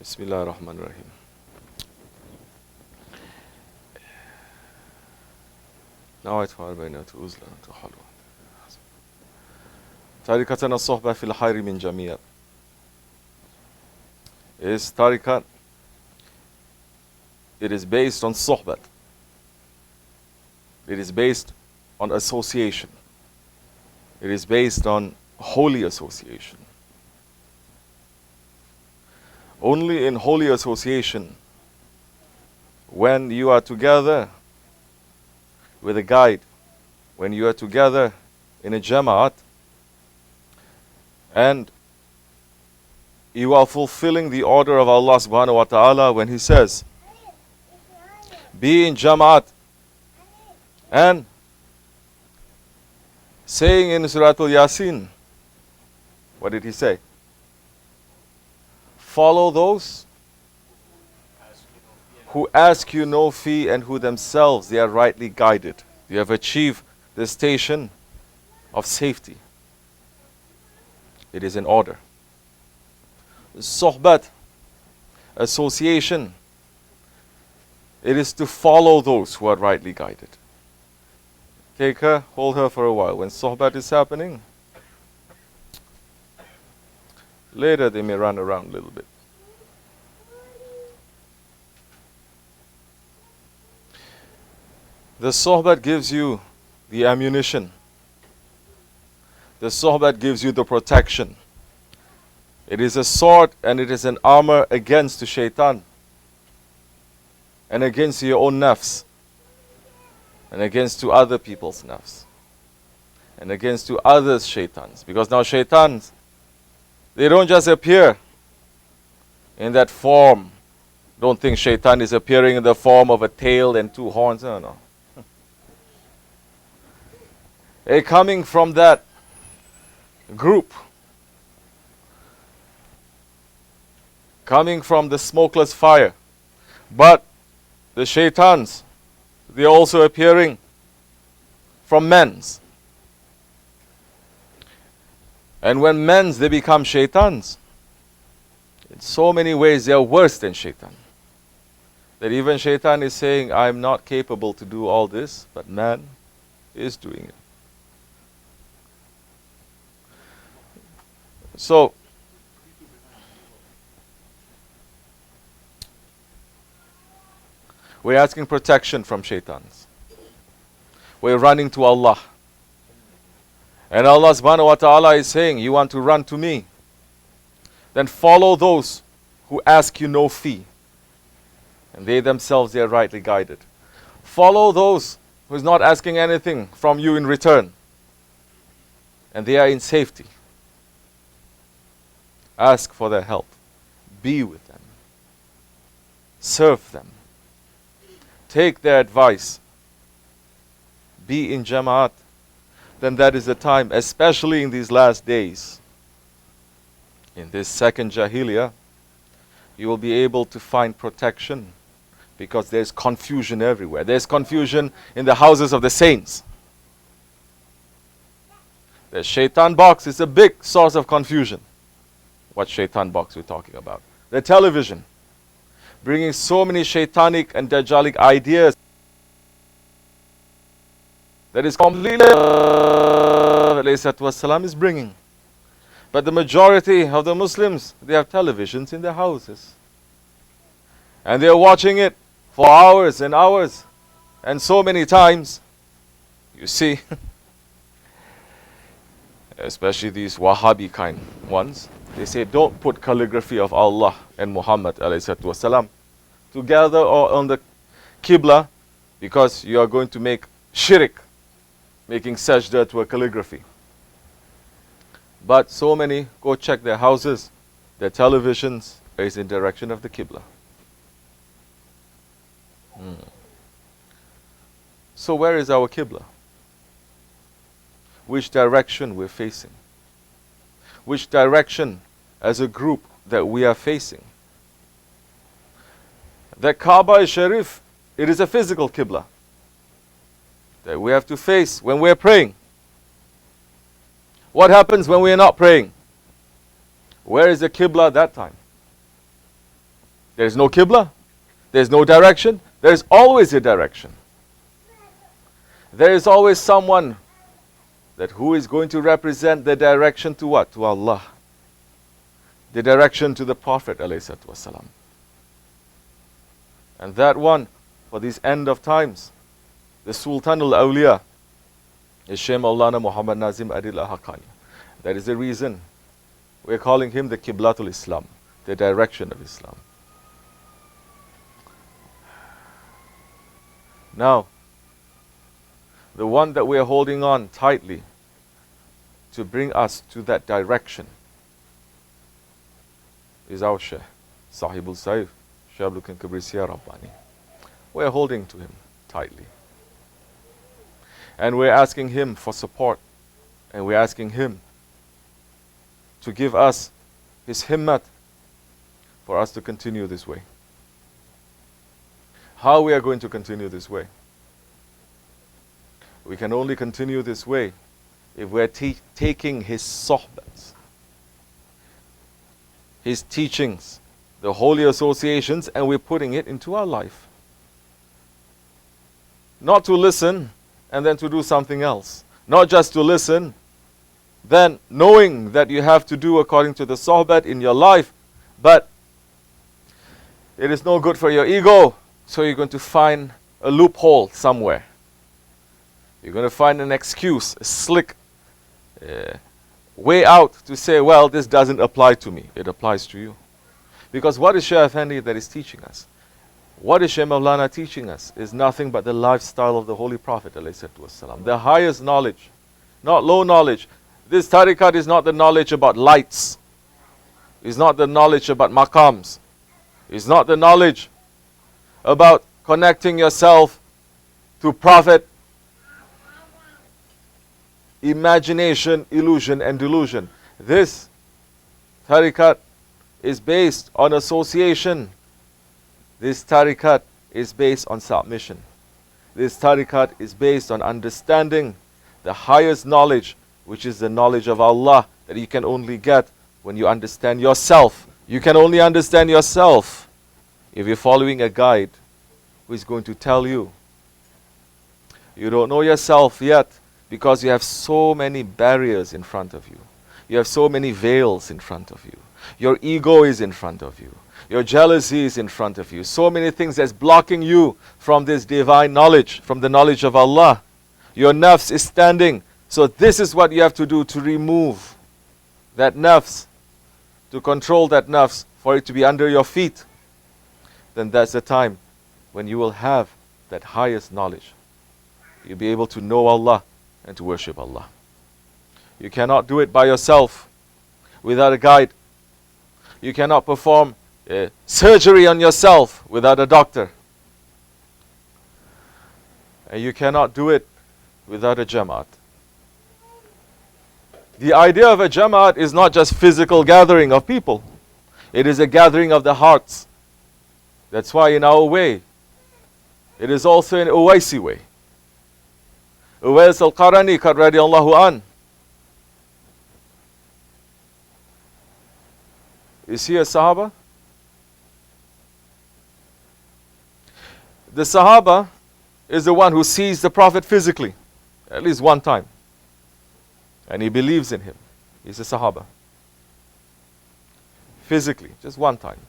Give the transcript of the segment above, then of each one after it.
Bismillah ar-Rahman ar-Rahim. نويت بينات أزلة حلوة طريقتنا الصحبة في الخير من جميع is طريقة. It is based on Sohbet. It is based on association. It is based on holy association. Only in holy association, when you are together with a guide, when you are together in a jama'at, and you are fulfilling the order of Allah subhanahu wa ta'ala when He says, be in jama'at, and saying in Surah Al-Yasin, what did He say? Follow those who ask you no fee and who themselves they are rightly guided. You have achieved the station of safety. It is in order. Sohbet, association, it is to follow those who are rightly guided. Take her, hold her for a while. When sohbet is happening, later they may run around a little bit. The sohbet gives you the ammunition. The sohbet gives you the protection. It is a sword and it is an armor against the shaitan and against your own nafs and against to other people's nafs and against to others' shaitans. Because now shaitans, they don't just appear in that form. Don't think shaitan is appearing in the form of a tail and two horns. No, no. They're coming from that group, coming from the smokeless fire. But the shaitans, they're also appearing from men's. And when men's, they become shaitans. In so many ways, they are worse than shaitan. That even shaitan is saying, I'm not capable to do all this, but man is doing it. So, we're asking protection from shaitans. We're running to Allah. And Allah subhanahu wa ta'ala is saying, you want to run to me? Then follow those who ask you no fee. And they themselves, they are rightly guided. Follow those who is not asking anything from you in return. And they are in safety. Ask for their help. Be with them. Serve them. Take their advice. Be in jama'at. Then that is the time, especially in these last days, in this second Jahiliyyah, you will be able to find protection because there's confusion everywhere. There's confusion in the houses of the saints. The shaitan box is a big source of confusion. What shaitan box we're talking about? The television, bringing so many shaitanic and dajjalic ideas that is completely ﷺ is bringing. But the majority of the Muslims, they have televisions in their houses. And they are watching it for hours and hours. And so many times, you see, especially these Wahhabi kind ones, they say, don't put calligraphy of Allah and Muhammad ﷺ together or on the Qibla because you are going to make shirk, making sajda to a calligraphy. But so many, go check their houses, their televisions is in direction of the Qibla. So where is our Qibla? Which direction we're facing? Which direction as a group that we are facing? The Kaaba Sharif, it is a physical Qibla that we have to face when we're praying. What happens when we are not praying? Where is the Qibla at that time? There is no Qibla. There is no direction. There is always a direction. There is always someone that who is going to represent the direction to what? To Allah. The direction to the Prophet ﷺ. And that one, for this end of times, the Sultan al-Awliya is Shaykh Maulana Muhammad Nazim Adil Haqqani. That is the reason we're calling him the Qiblatul Islam, the direction of Islam. Now, the one that we are holding on tightly to bring us to that direction is our Shaykh, Sahibul Saif, Shaykh Abdulkerim Kibrisi Rabbani. We are holding to him tightly. And we're asking him for support. And we're asking him to give us his himmat for us to continue this way. How we are going to continue this way? We can only continue this way if we're taking his sohbets, his teachings, the holy associations, and we're putting it into our life. Not to listen and then to do something else. Not just to listen, then knowing that you have to do according to the sohbet in your life, but it is no good for your ego, so you're going to find a loophole somewhere. You're going to find an excuse, a slick way out to say, well, this doesn't apply to me. It applies to you. Because what is Shaykh Effendi that is teaching us? What is Shaykh Maulana teaching us? Is nothing but the lifestyle of the Holy Prophet ﷺ. The highest knowledge, not low knowledge. This tariqat is not the knowledge about lights. It's not the knowledge about maqams. It's not the knowledge about connecting yourself to Prophet, imagination, illusion, and delusion. This tariqat is based on association. This tariqat is based on submission. This tariqat is based on understanding the highest knowledge, which is the knowledge of Allah, that you can only get when you understand yourself. You can only understand yourself if you're following a guide who is going to tell you. You don't know yourself yet because you have so many barriers in front of you. You have so many veils in front of you. Your ego is in front of you. Your jealousy is in front of you. So many things that's blocking you from this divine knowledge, from the knowledge of Allah. Your nafs is standing. So this is what you have to do to remove that nafs, to control that nafs, for it to be under your feet. Then that's the time when you will have that highest knowledge. You'll be able to know Allah and to worship Allah. You cannot do it by yourself without a guide. You cannot perform surgery on yourself without a doctor. And you cannot do it without a jamaat. The idea of a jamaat is not just physical gathering of people. It is a gathering of the hearts. That's why in our way, it is also an Uwaisi way. Uwais al-Qarani radiallahu an. Is he a Sahaba? The Sahaba is the one who sees the Prophet physically, at least one time. And he believes in him. He's a Sahaba. Physically, just one time.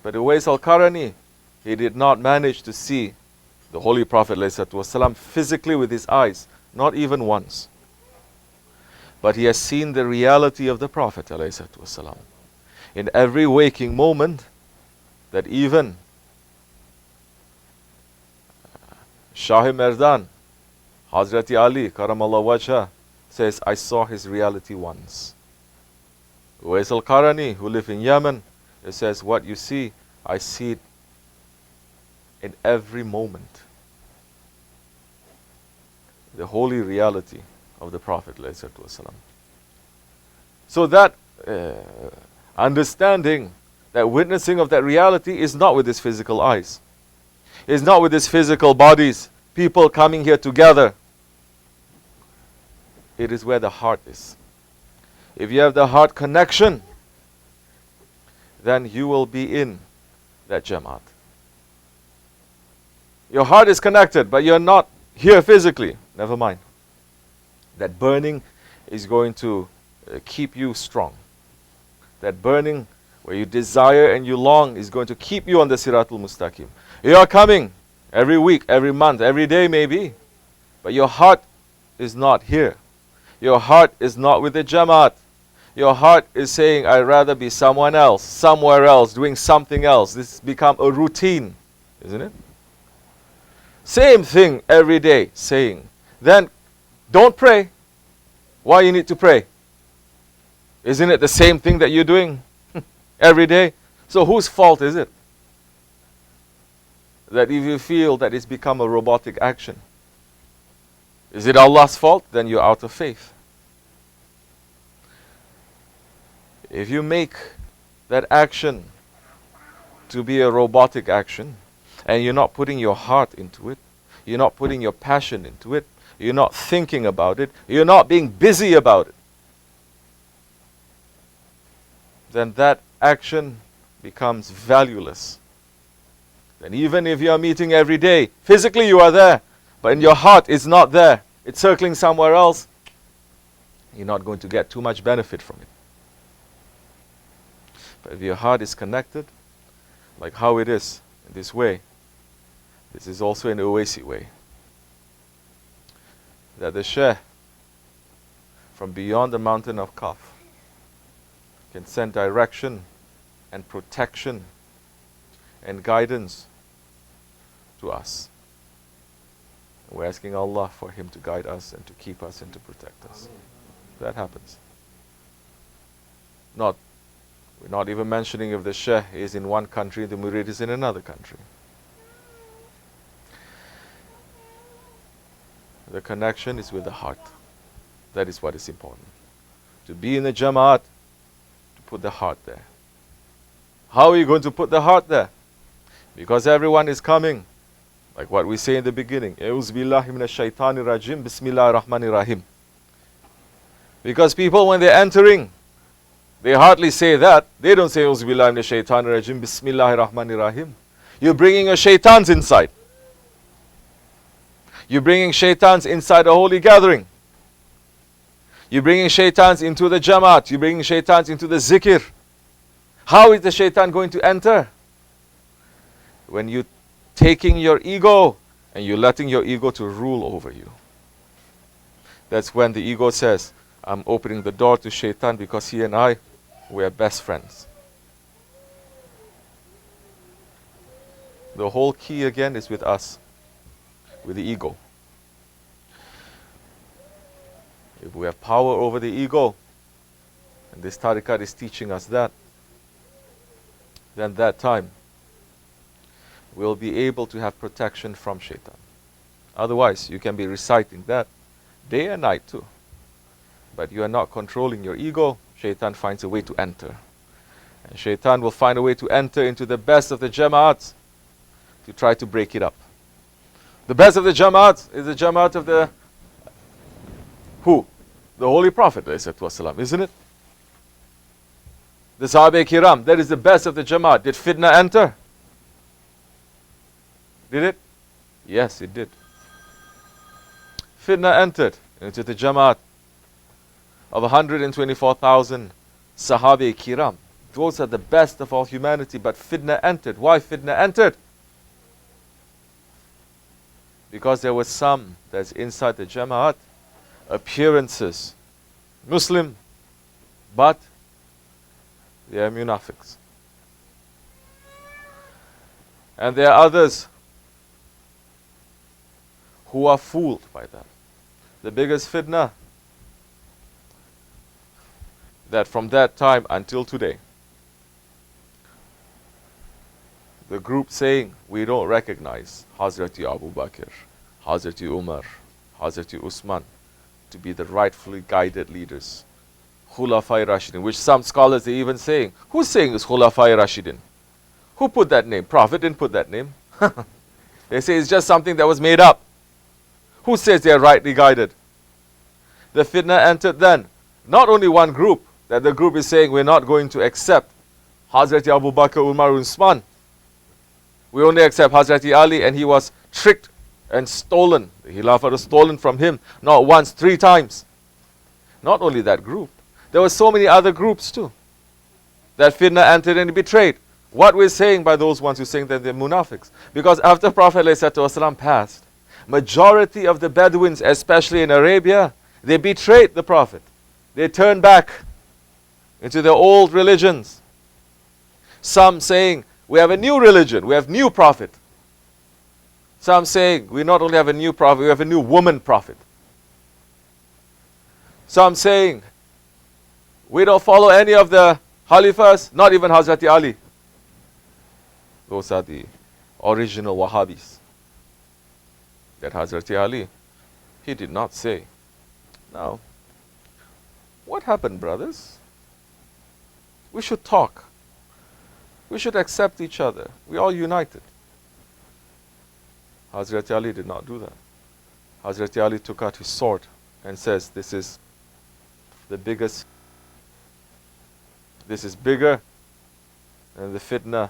But Uwais al-Qarani, he did not manage to see the Holy Prophet ﷺ physically with his eyes, not even once. But he has seen the reality of the Prophet ﷺ in every waking moment, that even Shah Merdan, Hazrati Ali Karamallah Wajha, says, I saw his reality once. Uwais al-Qarani, who lived in Yemen, it says, what you see, I see it in every moment. The holy reality of the Prophet ﷺ. So that understanding, that witnessing of that reality is not with his physical eyes. It's not with his physical bodies, people coming here together. It is where the heart is. If you have the heart connection, then you will be in that Jamaat. Your heart is connected, but you're not here physically. Never mind. That burning is going to keep you strong. That burning where you desire and you long is going to keep you on the Siratul Mustaqim. You are coming every week, every month, every day maybe, but your heart is not here. Your heart is not with the Jamaat. Your heart is saying, I'd rather be someone else, somewhere else, doing something else. This has become a routine, isn't it? Same thing every day, saying. Then don't pray. Why you need to pray? Isn't it the same thing that you're doing every day? So whose fault is it? That if you feel that it's become a robotic action. Is it Allah's fault? Then you're out of faith. If you make that action to be a robotic action, and you're not putting your heart into it, you're not putting your passion into it, you're not thinking about it, you're not being busy about it, then that action becomes valueless. Then even if you are meeting every day, physically you are there, but in your heart it's not there, it's circling somewhere else, you're not going to get too much benefit from it. But if your heart is connected, like how it is in this way, this is also an Owaisi way. That the Shaykh from beyond the mountain of Kaf can send direction and protection and guidance to us. We're asking Allah for Him to guide us and to keep us and to protect us. That happens. We're not even mentioning if the Shaykh is in one country, the Murid is in another country. The connection is with the heart. That is what is important. To be in the Jamaat, to put the heart there. How are you going to put the heart there? Because everyone is coming. Like what we say in the beginning. A'udhu billahi minash shaitanir rajim, bismillahir rahmanir rahim. Because people, when they're entering, they hardly say that. They don't say A'udhu billahi minash shaitanir rajim, bismillahir rahmanir rahim. You're bringing your shaitans inside. You're bringing shaitans inside a holy gathering. You're bringing shaitans into the Jamaat. You're bringing shaitans into the zikr. How is the shaitan going to enter? When you're taking your ego and you're letting your ego to rule over you. That's when the ego says, I'm opening the door to shaitan because he and I, we are best friends. The whole key again is with us, with the ego. If we have power over the ego, and this tariqat is teaching us that, then that time we'll be able to have protection from shaitan. Otherwise, you can be reciting that day and night too. But you are not controlling your ego, shaitan finds a way to enter. And shaitan will find a way to enter into the best of the Jamaats to try to break it up. The best of the Jamaats is the Jamaat of the who? The Holy Prophet, isn't it? The Sahaba Kiram, that is the best of the Jamaat. Did fitna enter? Did it? Yes, it did. Fitna entered into the Jamaat of 124,000 Sahaba Kiram. Those are the best of all humanity, but fitna entered. Why fitna entered? Because there was some that's inside the Jamaat, appearances, Muslim, but they are munafiqs. And there are others who are fooled by that. The biggest fitna, that from that time until today, the group saying, we don't recognize Hazrati Abu Bakr, Hazrati Umar, Hazrati Usman to be the rightfully guided leaders. Khulafai Rashidin, which some scholars are even saying, who's saying is Khulafai Rashidin? Who put that name? Prophet didn't put that name. They say it's just something that was made up. Who says they are rightly guided? The fitna entered then. Not only one group, that the group is saying we're not going to accept Hazrati Abu Bakr, Umar, Usman. We only accept Hazrati Ali, and he was tricked and stolen. The Khilafah was stolen from him, not once, 3 times. Not only that group, there were so many other groups too that fitna entered and betrayed. What we're saying by those ones who saying that they're munafiqs, because after Prophet ﷺ passed, majority of the Bedouins, especially in Arabia, they betrayed the Prophet. They turned back into their old religions. Some saying, we have a new religion, we have new prophet. Some saying, we not only have a new prophet, we have a new woman prophet. Some saying, we don't follow any of the Khalifahs, not even Hazrati Ali. Those are the original Wahhabis. That Hazrati Ali, he did not say. Now, what happened, brothers? We should talk. We should accept each other. We all united. Hazrati Ali did not do that. Hazrati Ali took out his sword and says, this is the biggest, this is bigger than the fitna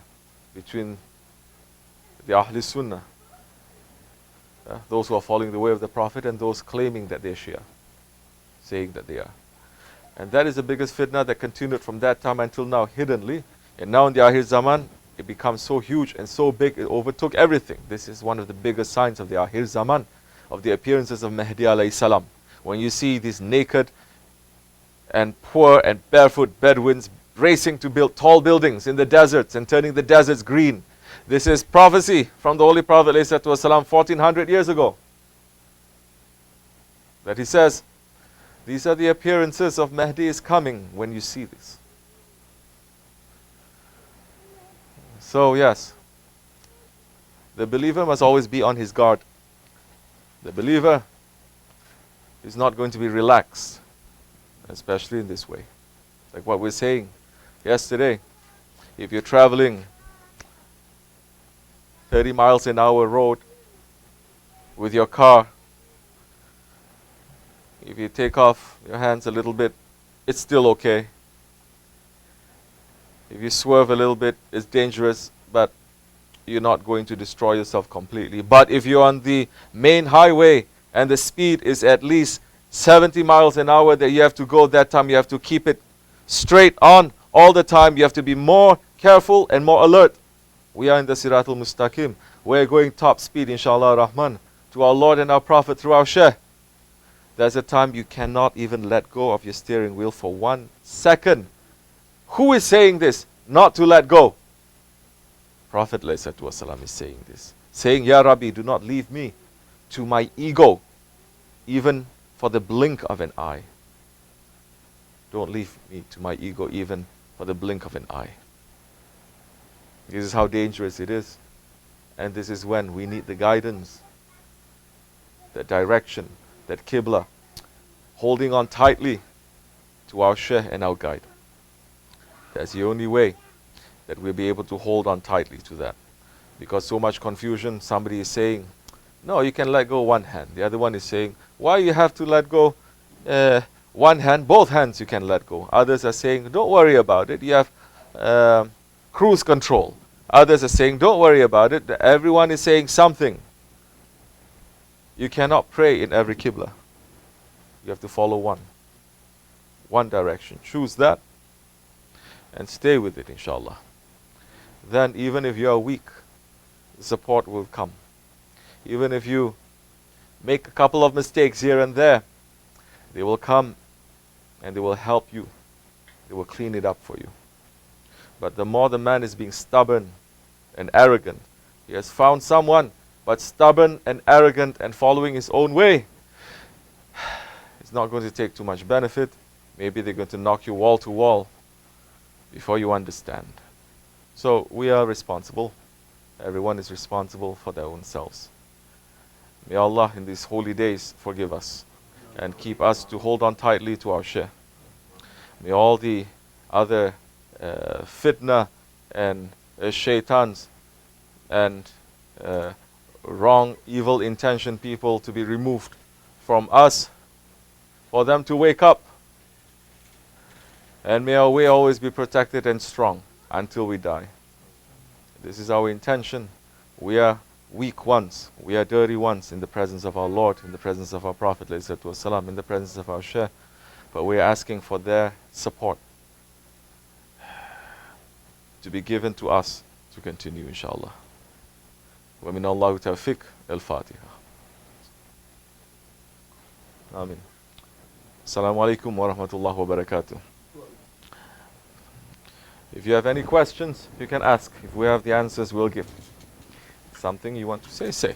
between the Ahl Sunnah, those who are following the way of the Prophet, and those claiming that they're Shia, saying that they are. And that is the biggest fitna that continued from that time until now, hiddenly. And now in the Akhir Zaman, it becomes so huge and so big, it overtook everything. This is one of the biggest signs of the Akhir Zaman, of the appearances of Mahdi alayhi salam. When you see these naked and poor and barefoot Bedouins racing to build tall buildings in the deserts and turning the deserts green. This is prophecy from the Holy Prophet ﷺ 1400 years ago. That he says, these are the appearances of Mahdi is coming when you see this. So yes, the believer must always be on his guard. The believer is not going to be relaxed, especially in this way. Like what we're saying yesterday, if you're traveling 30 miles an hour road with your car, if you take off your hands a little bit, it's still okay. If you swerve a little bit, it's dangerous, but you're not going to destroy yourself completely. But if you're on the main highway and the speed is at least 70 miles an hour that you have to go, that time you have to keep it straight on all the time. You have to be more careful and more alert. We are in the Siratul Mustaqim. We're going top speed, inshallah Rahman, to our Lord and our Prophet through our Shaykh. There's a time you cannot even let go of your steering wheel for 1 second. Who is saying this? Not to let go. Prophet ﷺ is saying this. Saying, Ya Rabbi, do not leave me to my ego, even for the blink of an eye. Don't leave me to my ego, even for the blink of an eye. This is how dangerous it is. And this is when we need the guidance, the direction, that Qibla, holding on tightly to our Shaykh and our guide. That's the only way that we'll be able to hold on tightly to that. Because so much confusion, somebody is saying, no, you can let go one hand. The other one is saying, why you have to let go one hand? Both hands you can let go. Others are saying, don't worry about it. You have cruise control. Others are saying, don't worry about it. Everyone is saying something. You cannot pray in every Qibla. You have to follow one direction. Choose that and stay with it, inshallah. Then even if you are weak, the support will come. Even if you make a couple of mistakes here and there, they will come and they will help you. They will clean it up for you. But the more the man is being stubborn and arrogant, he has found someone, but stubborn and arrogant and following his own way, it's not going to take too much benefit. Maybe they're going to knock you wall to wall before you understand. So we are responsible. Everyone is responsible for their own selves. May Allah in these holy days forgive us and keep us to hold on tightly to our Shaykh. May all the other fitna and shaitans and wrong, evil intention people to be removed from us, for them to wake up. And may our way always be protected and strong. until we die. This is our intention. We are weak ones, we are dirty ones in the presence of our Lord, in the presence of our Prophet, ﷺ, in the presence of our Shaykh, but we are asking for their support to be given to us to continue, inshallah. ومن الله توفيق. الفاتحة. Amin. Assalamu alaikum wa rahmatullahi wa barakatuh. If you have any questions, you can ask. If we have the answers, we'll give. Something you want to say, say.